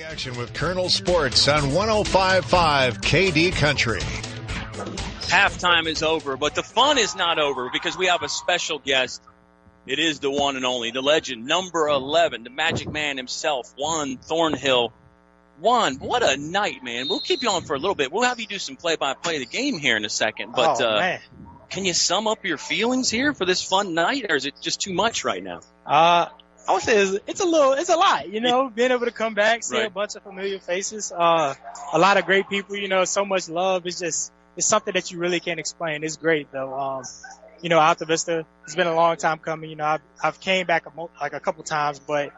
Action with Colonel Sports on 105.5 KD Country. Halftime is over, but the fun is not over because we have a special guest. It is the one and only, the legend, number 11, the magic man himself, Juan Thornhill. Juan, what a night, man. We'll keep you on for a little bit. We'll have you do some play-by-play of the game here in a second. But can you sum up your feelings here for this fun night, or is it just too much right now? I would say it's a lot, being able to come back, see a bunch of familiar faces, a lot of great people, so much love. It's something that you really can't explain. It's great though. Altavista, it's been a long time coming. I've came back a couple times, but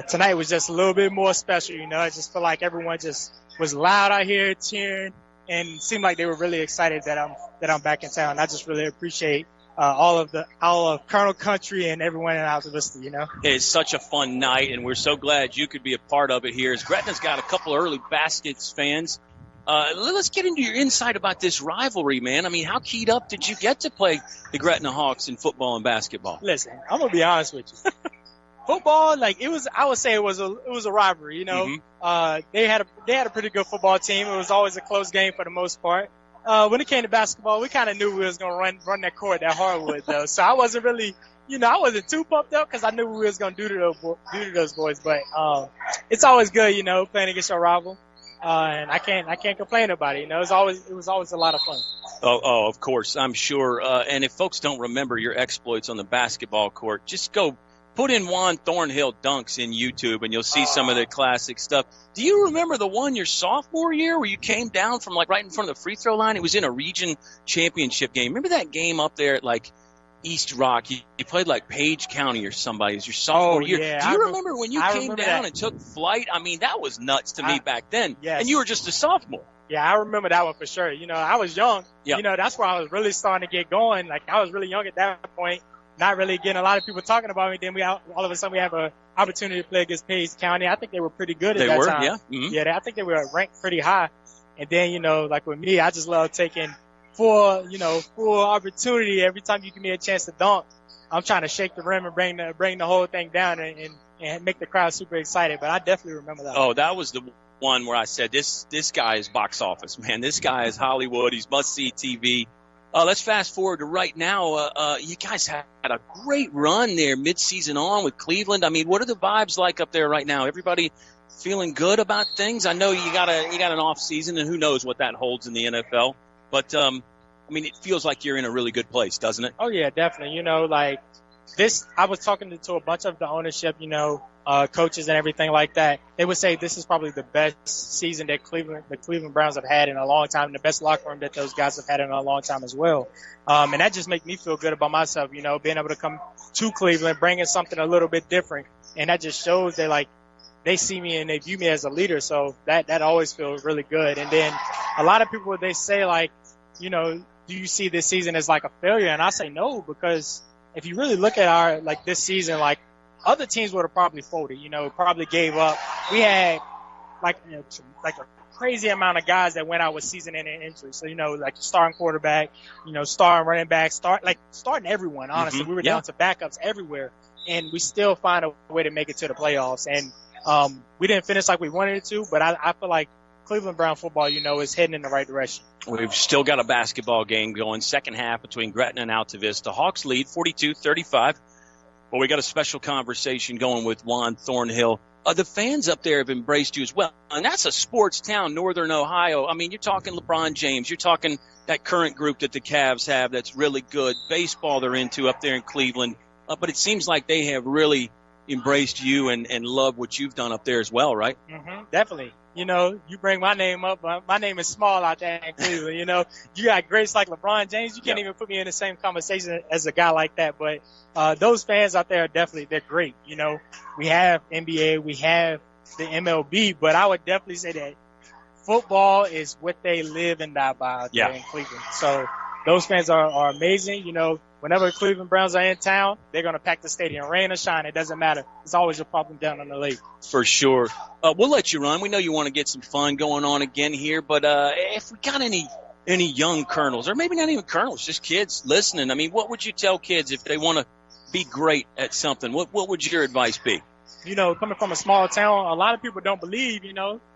tonight was just a little bit more special. I just feel like everyone just was loud out here cheering, and it seemed like they were really excited that I'm back in town. I just really appreciate all of Colonel Country and everyone in Altavista, It's such a fun night, and we're so glad you could be a part of it here. As Gretna's got a couple of early Baskets fans. Let's get into your insight about this rivalry, man. I mean, how keyed up did you get to play the Gretna Hawks in football and basketball? Listen, I'm gonna be honest with you. Football, I would say it was a rivalry. They had a pretty good football team. It was always a close game for the most part. When it came to basketball, we kind of knew we was going to run that court that hardwood, though. So I wasn't really, I wasn't too pumped up because I knew what we was going to do to those boys. But it's always good, playing against your rival. And I can't complain about it. It was always a lot of fun. Oh, of course, I'm sure. And if folks don't remember your exploits on the basketball court, just go put in Juan Thornhill dunks in YouTube, and you'll see some of the classic stuff. Do you remember the one your sophomore year where you came down from right in front of the free throw line? It was in a region championship game. Remember that game up there at East Rock? You played Page County or somebody. It was your sophomore year. Yeah, Do you remember when you came down and took flight? I mean, that was nuts to me back then. Yes. And you were just a sophomore. Yeah, I remember that one for sure. I was young. Yep. That's where I was really starting to get going. I was really young at that point. Not really getting a lot of people talking about me. Then all of a sudden we have an opportunity to play against Page County. I think they were pretty good at that time. Yeah. Mm-hmm. Yeah, I think they were ranked pretty high. And then, with me, I just love taking full opportunity. Every time you give me a chance to dunk, I'm trying to shake the rim and bring the whole thing down and make the crowd super excited. But I definitely remember that. Oh, that was the one where I said, this guy is box office, man. This guy is Hollywood. He's must-see TV. Let's fast forward to right now. You guys had a great run there mid-season on with Cleveland. I mean, what are the vibes like up there right now? Everybody feeling good about things? I know you got an off season, and who knows what that holds in the NFL. But it feels like you're in a really good place, doesn't it? Oh yeah, definitely. This, I was talking to a bunch of the ownership, coaches and everything like that. They would say this is probably the best season that the Cleveland Browns have had in a long time, and the best locker room that those guys have had in a long time as well. And that just makes me feel good about myself, being able to come to Cleveland, bringing something a little bit different. And that just shows that, they see me and they view me as a leader. So that always feels really good. And then a lot of people, they say, do you see this season as a failure? And I say no, because if you really look at our, this season, other teams would have probably folded, probably gave up. We had, a crazy amount of guys that went out with season-ending injuries. So, starting quarterback, starting running back, starting everyone, honestly. We were down to backups everywhere, and we still find a way to make it to the playoffs. And we didn't finish like we wanted it to, but I feel like Cleveland Brown football, is heading in the right direction. We've still got a basketball game going, second half between Gretna and Altavista. Hawks lead 42-35. Well, we got a special conversation going with Juan Thornhill. The fans up there have embraced you as well. And that's a sports town, Northern Ohio. I mean, you're talking LeBron James. You're talking that current group that the Cavs have that's really good. Baseball they're into up there in Cleveland. But it seems like they have really embraced you and love what you've done up there as well, right? Mm-hmm, definitely. You bring my name up. My name is small out there in Cleveland. You got greats like LeBron James. You can't even put me in the same conversation as a guy like that. But those fans out there they're great. We have NBA, we have the MLB, but I would definitely say that football is what they live and die by out there in Cleveland. So those fans are amazing. Whenever Cleveland Browns are in town, they're going to pack the stadium. Rain or shine, it doesn't matter. It's always a problem down on the lake. For sure. We'll let you run. We know you want to get some fun going on again here, but if we got any young colonels, or maybe not even colonels, just kids listening, what would you tell kids if they want to be great at something? What would your advice be? coming from a small town, a lot of people don't believe,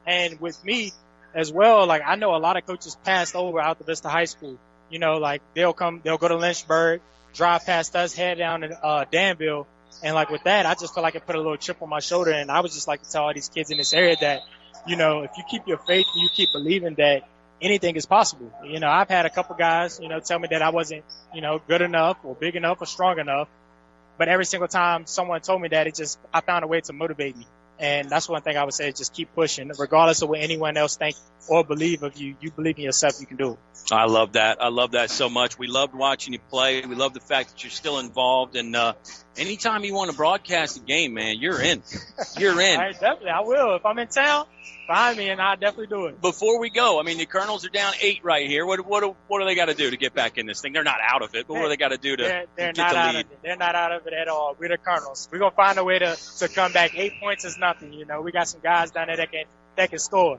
and with me as well, like I know a lot of coaches passed over Altavista High School, like they'll go to Lynchburg, drive past us, head down to Danville. And like with that, I just feel like it put a little chip on my shoulder. And I would just like to tell all these kids in this area that, if you keep your faith and you keep believing that anything is possible. I've had a couple guys, tell me that I wasn't, good enough or big enough or strong enough. But every single time someone told me that, I found a way to motivate me. And that's one thing I would say, just keep pushing. Regardless of what anyone else think or believe of you, you believe in yourself, you can do it. I love that. I love that so much. We loved watching you play. We love the fact that you're still involved. And anytime you want to broadcast a game, man, you're in. You're in. All right, definitely. I will. If I'm in town, find me, and I'll definitely do it. Before we go, the Colonels are down 8 right here. What do they got to do to get back in this thing? They're not out of it, but what do they got to do to get the lead? They're not out of it at all. We're the Colonels. We're going to find a way to come back. 8 points is nothing. We got some guys down there that can score.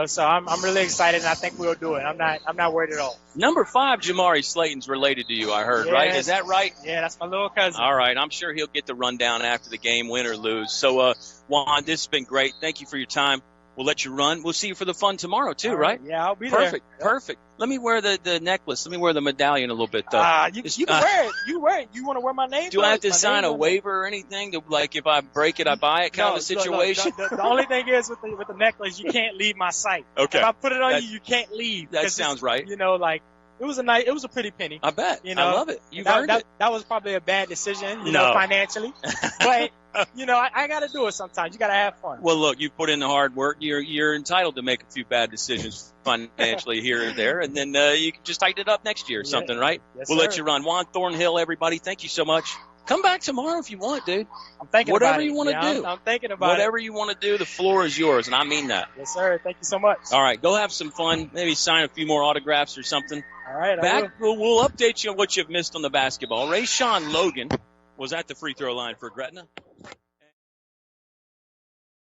So I'm really excited, and I think we'll do it. I'm not worried at all. Number 5, Jamari Slayton's related to you, I heard, right? Is that right? Yeah, that's my little cousin. All right. I'm sure he'll get the rundown after the game, win or lose. So, Juan, this has been great. Thank you for your time. We'll let you run. We'll see you for the fun tomorrow, too, right? Yeah, I'll be there. Perfect. Let me wear the necklace. Let me wear the medallion a little bit, though. You can wear it. You wear it. You want to wear my name? Do I have to sign a waiver or anything? Like, if I break it, I buy it kind of a situation? No, the only thing is with the necklace, you can't leave my sight. Okay. If I put it on you can't leave. That sounds right. It was a pretty penny. I bet. I love it. You've earned it. That was probably a bad decision, financially. But, I got to do it sometimes. You got to have fun. Well, look, you put in the hard work. You're entitled to make a few bad decisions financially here or there, and then you can just tighten it up next year or something, right? Yes, we'll sir. let you run. Juan Thornhill, everybody, thank you so much. Come back tomorrow if you want, dude. I'm thinking Whatever about it. you want to do. I'm thinking about Whatever you want to do, the floor is yours, and I mean that. Yes, sir. Thank you so much. All right, go have some fun. Maybe sign a few more autographs or something. All right, We'll update you on what you've missed on the basketball. Rayshawn Logan was at the free throw line for Gretna.